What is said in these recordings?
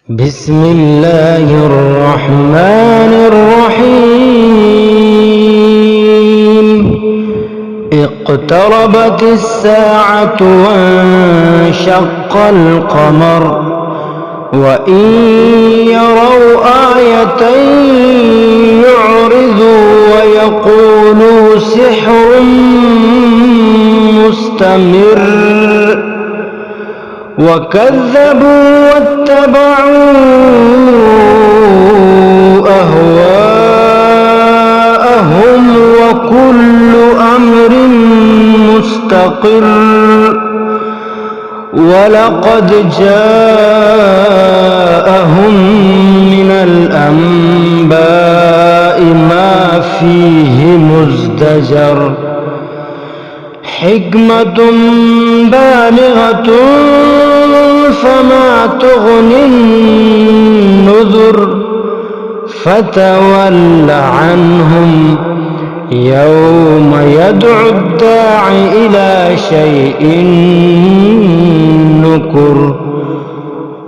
بسم الله الرحمن الرحيم. اقتربت الساعة وانشق القمر وإن يروا آية يعرضوا ويقولوا سحر مستمر وكذبوا واتبعوا أهواءهم وكل أمر مستقر ولقد جاءهم من الأنباء ما فيه مزدجر حكمة بالغة فما تغني النذر فتول عنهم يوم يدعو الداع إلى شيء نكر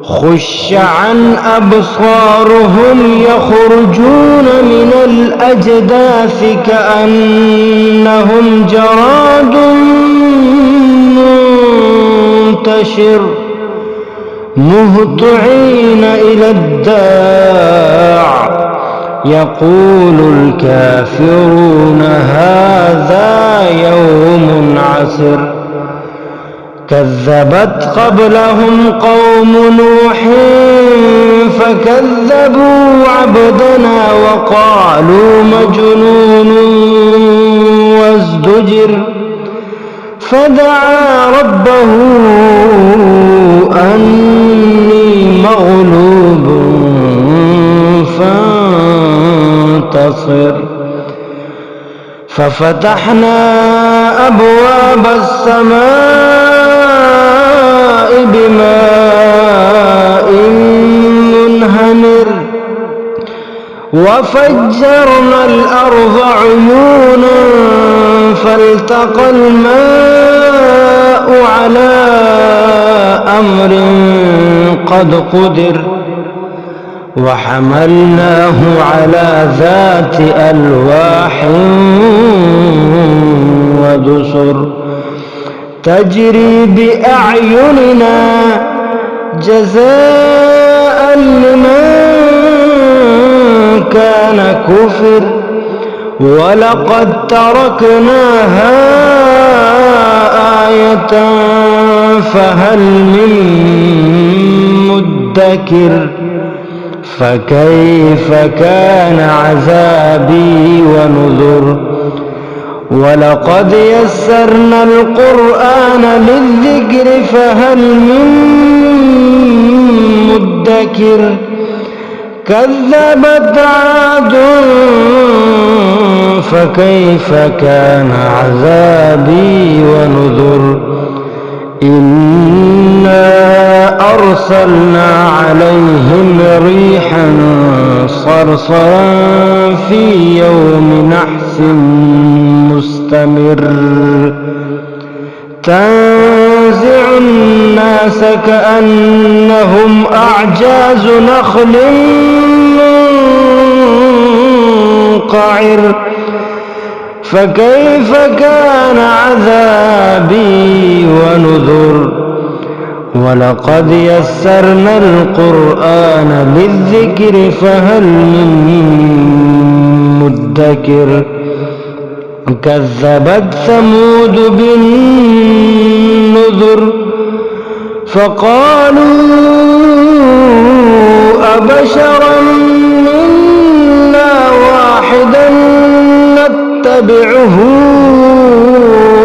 خش عن أبصارهم يخرجون من الأجداث كأنهم جراد منتشر مهطعين إلى الداع يقول الكافرون هذا يوم عسر كذبت قبلهم قوم نوح فكذبوا عبدنا وقالوا مجنون وازدجر فدعا ربه أني مغلوب فانتصر ففتحنا أبواب السماء بماء منهمر وفجرنا الأرض عيونا فالتقى الماء على أمر قد قدر وحملناه على ذات ألواح ودسر تجري بأعيننا جزاء لمن كان كفر ولقد تركناها آية فهل من مدكر فكيف كان عذابي ونذر ولقد يسرنا القرآن للذكر فهل من مدكر كذبت عاد فكيف كان عذابي ونذر إنا أرسلنا عليهم ريحا صرصرا في يوم نحس مستمر تنزع الناس كأنهم أعجاز نخل منقعر فكيف كان عذابي ونذر ولقد يسرنا القرآن للذكر فهل من مدكر كذبت ثمود بالنذر فقالوا أبشرا منا واحدا نتبعه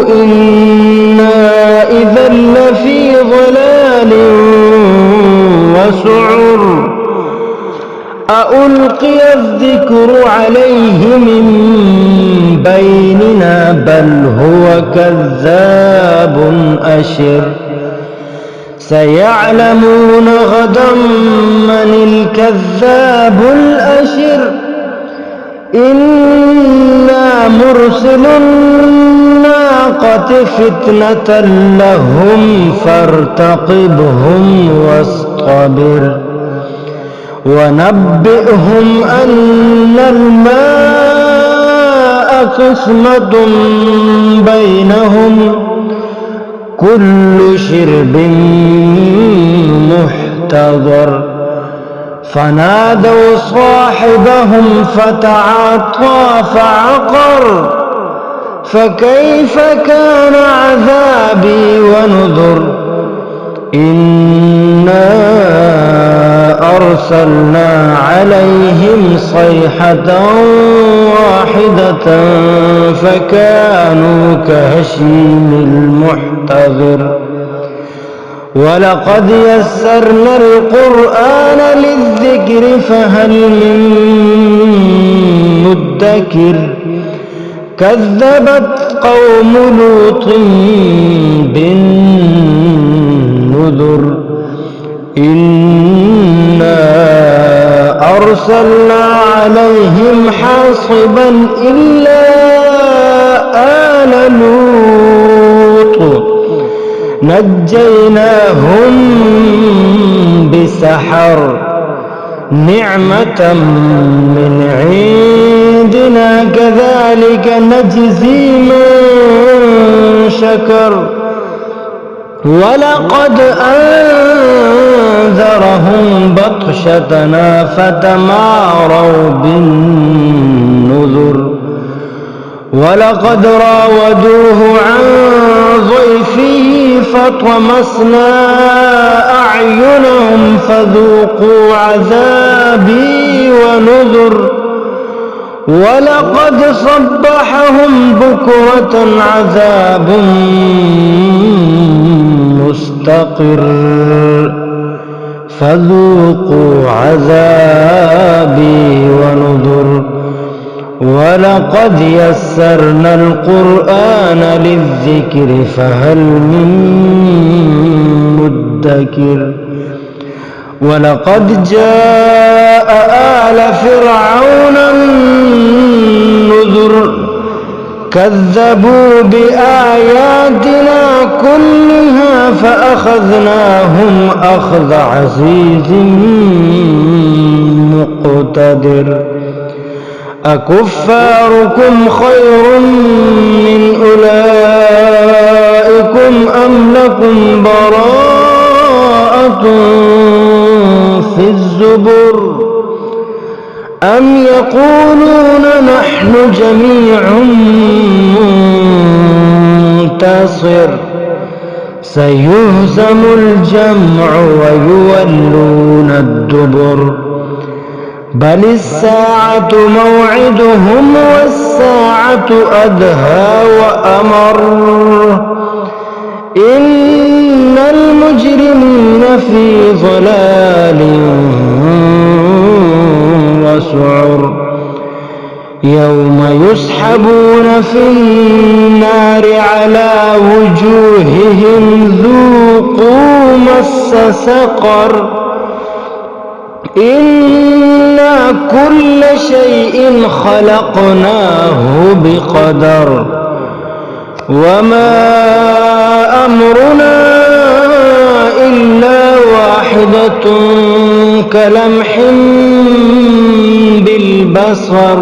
إنا إذا لفي ضلال وسعر أألقي الذكر عليه من بيننا بل هو كذاب أشر سيعلمون غدا من الكذاب الأشر إنا مرسل الناقة فتنة لهم فارتقبهم واصطبر ونبئهم أن الماء قسمة بينهم كل شرب محتضر فنادوا صاحبهم فتعاطى فعقر فكيف كان عذابي ونذر إنا أرسلنا عليهم صيحة واحدة فكانوا كهشيم المحتضر ولقد يسرنا القرآن للذكر فهل من مدكر كذبت قوم لوط بالنذر إنا أرسلنا عليهم حاصبا إلا آل لوط نجيناهم بسحر نعمة من عندنا كذلك نجزي من شكر ولقد أنذرهم بطشتنا فتماروا بالنذر ولقد راودوه عن ضيفه فطمسنا أعينهم فذوقوا عذابي ونذر ولقد صبحهم بكرة عذاب مستقر فذوقوا عذابي ونذر ولقد يسرنا القرآن للذكر فهل من مدكر ولقد جاء آل فرعون النذر كذبوا بآياتنا كلها فأخذناهم أخذ عزيز مقتدر أكفاركم خير من أولئكم أم لكم براءة في الزبر أم يقولون نحن جميع منتصر سيهزم الجمع ويولون الدبر بل الساعة موعدهم والساعة أدهى وأمر إن المجرمين في ضلال وسعر يوم يسحبون في النار على وجوههم ذوقوا مس سقر إنا كل شيء خلقناه بقدر وما أمرنا إلا واحدة كلمح بالبصر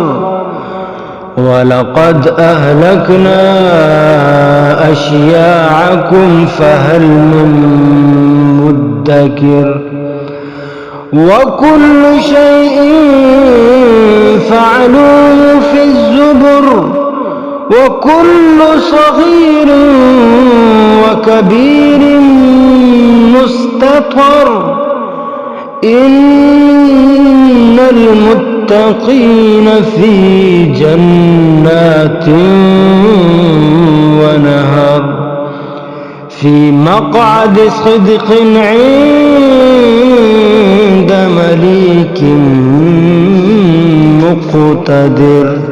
ولقد أهلكنا أشياعكم فهل من مدكر وكل شيء فعلوه في الزبر وكل صغير وكبير مستطر إن المتقين في جنات ونهر في مقعد صدق عند مليك مقتدر.